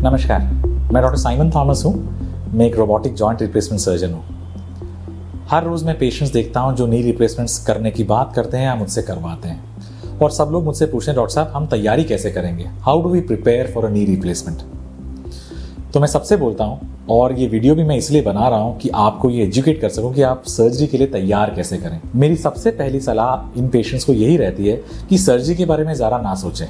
नमस्कार, मैं doctor Simon Thomas हूँ। मैं एक रोबोटिक जॉइंट रिप्लेसमेंट सर्जन हूँ। हर रोज़ मैं पेशेंट्स देखता हूँ जो नी रिप्लेसमेंट्स करने की बात करते हैं या मुझसे करवाते हैं। और सब लोग मुझसे पूछते हैं, डॉक्टर साहब हम तैयारी कैसे करेंगे, how do we prepare for a knee replacement. तो मैं सबसे बोलता हूँ, और ये वीडियो भी मैं इसलिए बना रहा हूँ कि आपको ये एजुकेट कर सकूँ कि आप सर्जरी के लिए तैयार कैसे करें। मेरी सबसे पहली सलाह इन पेशेंट्स को यही रहती है कि सर्जरी के बारे में ज़्यादा ना सोचें।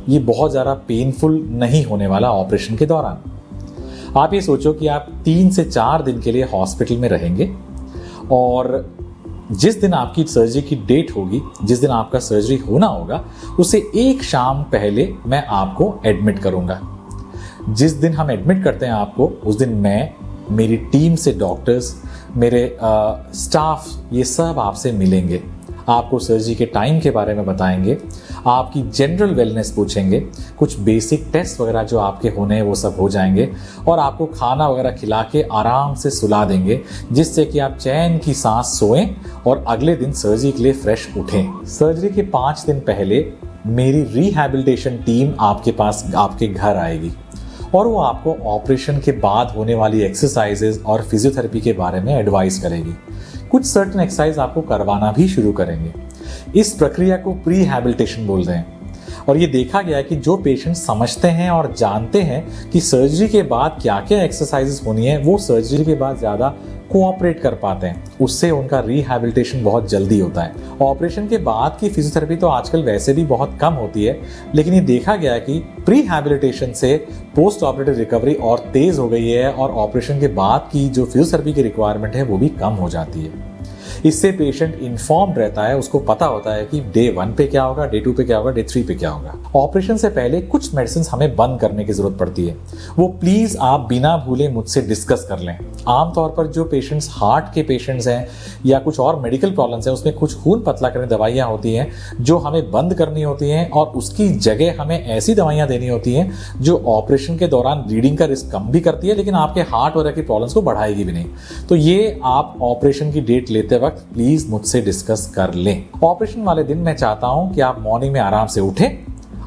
ये बहुत ज़्यादा पेनफुल नहीं होने वाला ऑपरेशन के दौरान। आप ये सोचो कि आप 3 से 4 दिन के लिए हॉस्पिटल में रहेंगे और जिस दिन आपकी सर्जरी की डेट होगी, जिस दिन आपका सर्जरी होना होगा, उससे एक शाम पहले मैं आपको एडमिट करूंगा। जिस दिन हम एडमिट करते हैं आपको, उस दिन मैं, मेरी टीम से डॉक्टर्स, मेरे स्टाफ, ये सब आपसे मिलेंगे। आपको सर्जरी के टाइम के बारे में बताएंगे, आपकी जनरल वेलनेस पूछेंगे, कुछ बेसिक टेस्ट वगैरह जो आपके होने हैं वो सब हो जाएंगे और आपको खाना वगैरह खिला के आराम से सुला देंगे, जिससे कि आप चैन की सांस सोएं और अगले दिन सर्जरी के लिए फ्रेश उठें। सर्जरी के 5 दिन पहले मेरी रिहैबिलिटेशन टीम आपके पास, आपके घर आएगी और वो आपको ऑपरेशन के बाद होने वाली एक्सरसाइजेज और फिजियोथेरेपी के बारे में एडवाइस करेगी। कुछ सर्टेन एक्सरसाइज आपको करवाना भी शुरू करेंगे। इस प्रक्रिया को प्रीहैबिलिटेशन बोलते हैं। और ये देखा गया है कि जो पेशेंट समझते हैं और जानते हैं कि सर्जरी के बाद क्या क्या एक्सरसाइजेस होनी है, वो सर्जरी के बाद ज़्यादा कोऑपरेट कर पाते हैं। उससे उनका रिहैबिलिटेशन बहुत जल्दी होता है। ऑपरेशन के बाद की फिजियोथेरेपी तो आजकल वैसे भी बहुत कम होती है, लेकिन ये देखा गया है कि प्रीहैबिलिटेशन से पोस्ट ऑपरेटिव रिकवरी और तेज़ हो गई है और ऑपरेशन के बाद की जो फिजियोथेरेपी की रिक्वायरमेंट है वो भी कम हो जाती है। इससे पेशेंट इन्फॉर्म्ड रहता है, उसको पता होता है कि डे 1 पे क्या होगा, डे 2 पे क्या होगा, डे 3 पे क्या होगा। ऑपरेशन से पहले कुछ मेडिसिन हमें बंद करने की जरूरत पड़ती है, वो प्लीज आप बिना भूले मुझसे डिस्कस कर लें। आमतौर पर जो पेशेंट्स हार्ट के पेशेंट्स हैं या कुछ और मेडिकल प्रॉब्लम्स हैं, उसमें कुछ खून पतला करने दवाइयाँ होती हैं जो हमें बंद करनी होती हैं और उसकी जगह हमें ऐसी दवाइयाँ देनी होती हैं जो ऑपरेशन के दौरान ब्लीडिंग का रिस्क कम भी करती है, लेकिन आपके हार्ट वगैरह की प्रॉब्लम्स को बढ़ाएगी भी नहीं। तो ये आप ऑपरेशन की डेट लेते वक्त प्लीज मुझसे डिस्कस कर लें। ऑपरेशन वाले दिन मैं चाहता हूं कि आप मॉर्निंग में आराम से उठें,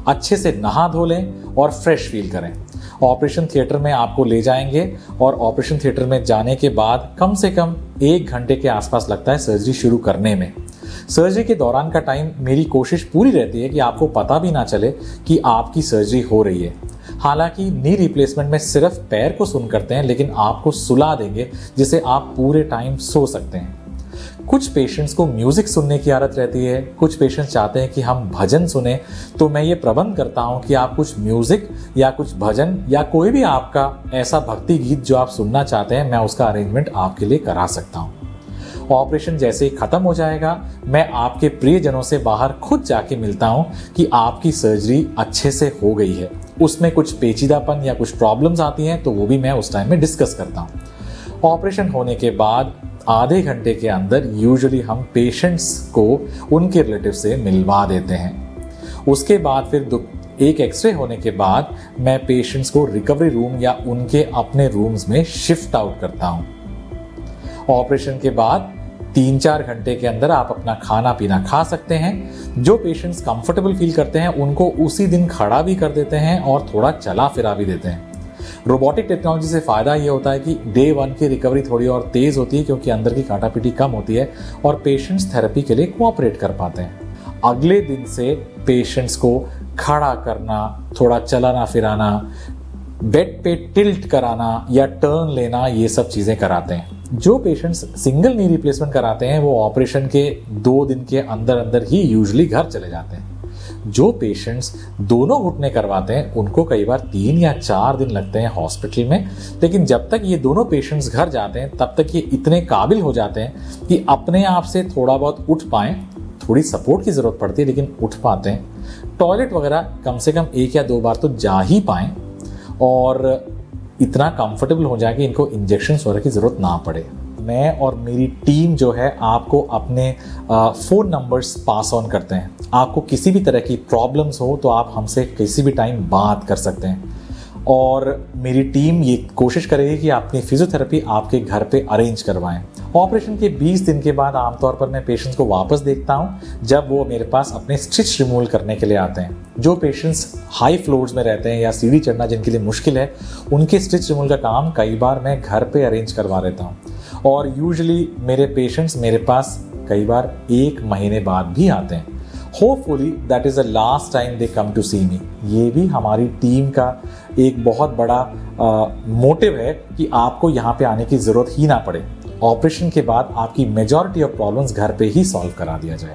अच्छे से नहा धो लें और फ्रेश फील करें। ऑपरेशन थिएटर में आपको ले जाएंगे और ऑपरेशन थिएटर में जाने के बाद कम से कम 1 घंटे के आसपास लगता है सर्जरी शुरू करने में। सर्जरी के दौरान का टाइम मेरी कोशिश पूरी रहती है कि आपको पता भी ना चले कि आपकी सर्जरी हो रही है। हालांकि नी रिप्लेसमेंट में सिर्फ पैर को सुन करते हैं, लेकिन आपको सुला देंगे जिससे आप पूरे टाइम सो सकते हैं। कुछ पेशेंट्स को म्यूजिक सुनने की आदत रहती है, कुछ पेशेंट्स चाहते हैं कि हम भजन सुने, तो मैं ये प्रबंध करता हूं कि आप कुछ म्यूजिक या कुछ भजन या कोई भी आपका ऐसा भक्ति गीत जो आप सुनना चाहते हैं, मैं उसका अरेंजमेंट आपके लिए करा सकता हूं। ऑपरेशन जैसे ही खत्म हो जाएगा, मैं आपके प्रियजनों से बाहर खुद जाके मिलता हूं कि आपकी सर्जरी अच्छे से हो गई है। उसमें कुछ पेचीदापन या कुछ प्रॉब्लम्स आती हैं तो वो भी मैं उस टाइम में डिस्कस करता हूं। ऑपरेशन होने के बाद आधे घंटे के अंदर यूजुअली हम पेशेंट्स को उनके रिलेटिव से मिलवा देते हैं। उसके बाद फिर एक एक्सरे होने के बाद मैं पेशेंट्स को रिकवरी रूम या उनके अपने रूम्स में शिफ्ट आउट करता हूं। ऑपरेशन के बाद 3-4 घंटे के अंदर आप अपना खाना पीना खा सकते हैं। जो पेशेंट्स कंफर्टेबल फील करते हैं उनको उसी दिन खड़ा भी कर देते हैं और थोड़ा चला फिरा भी देते हैं। रोबोटिक टेक्नोलॉजी से फ़ायदा ये होता है कि डे 1 की रिकवरी थोड़ी और तेज़ होती है, क्योंकि अंदर की काटापीटी कम होती है और पेशेंट्स थेरेपी के लिए कोऑपरेट कर पाते हैं। अगले दिन से पेशेंट्स को खड़ा करना, थोड़ा चलाना फिराना, बेड पे टिल्ट कराना या टर्न लेना, ये सब चीज़ें कराते हैं। जो पेशेंट्स सिंगल नी रिप्लेसमेंट कराते हैं वो ऑपरेशन के 2 दिन के अंदर अंदर ही यूजुअली घर चले जाते हैं। जो पेशेंट्स दोनों घुटने करवाते हैं उनको कई बार 3 या 4 दिन लगते हैं हॉस्पिटल में, लेकिन जब तक ये दोनों पेशेंट्स घर जाते हैं तब तक ये इतने काबिल हो जाते हैं कि अपने आप से थोड़ा बहुत उठ पाएं। थोड़ी सपोर्ट की ज़रूरत पड़ती है लेकिन उठ पाते हैं। टॉयलेट वगैरह कम से कम 1 या 2 बार तो जा ही पाएं और इतना कंफर्टेबल हो जाए कि इनको इंजेक्शन वगैरह की ज़रूरत ना पड़े। मैं और मेरी टीम जो है आपको अपने फ़ोन नंबर्स पास ऑन करते हैं। आपको किसी भी तरह की प्रॉब्लम्स हो तो आप हमसे किसी भी टाइम बात कर सकते हैं और मेरी टीम ये कोशिश करेगी कि अपनी फिजियोथेरेपी आपके घर पे अरेंज करवाएं। ऑपरेशन के 20 दिन के बाद आमतौर पर मैं पेशेंट्स को वापस देखता हूं जब वो मेरे पास अपने स्टिच रिमूवल करने के लिए आते हैं। जो पेशेंट्स हाई फ्लोर्स में रहते हैं या सीढ़ी चढ़ना जिनके लिए मुश्किल है, उनके स्टिच रिमूवल का काम कई बार मैं घर पे अरेंज करवा देता हूं और यूजुअली मेरे पेशेंट्स मेरे पास कई बार 1 महीने बाद भी आते हैं। Hopefully that is the last time they come to see me. ये भी हमारी टीम का एक बहुत बड़ा मोटिव है कि आपको यहाँ पे आने की ज़रूरत ही ना पड़े। ऑपरेशन के बाद आपकी मेजॉरिटी ऑफ प्रॉब्लम्स घर पे ही सॉल्व करा दिया जाए।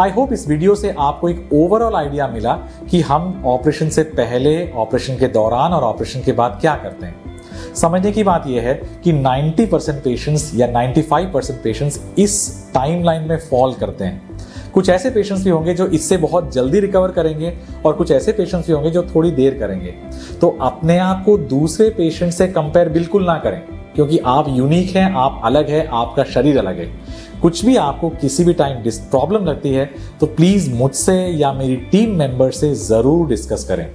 आई होप इस वीडियो से आपको एक ओवरऑल आइडिया मिला कि हम ऑपरेशन से पहले, ऑपरेशन के दौरान और ऑपरेशन के बाद क्या करते हैं। समझने की बात यह है कि 90% पेशेंट्स या 95% पेशेंट्स इस टाइमलाइन में फॉल करते हैं। कुछ ऐसे पेशेंट्स भी होंगे जो इससे बहुत जल्दी रिकवर करेंगे और कुछ ऐसे पेशेंट्स भी होंगे जो थोड़ी देर करेंगे। तो अपने आप को दूसरे पेशेंट से कंपेयर बिल्कुल ना करें, क्योंकि आप यूनिक हैं, आप अलग हैं, आपका शरीर अलग है। कुछ भी आपको किसी भी टाइम प्रॉब्लम लगती है तो प्लीज़ मुझसे या मेरी टीम मेंबर से ज़रूर डिस्कस करें।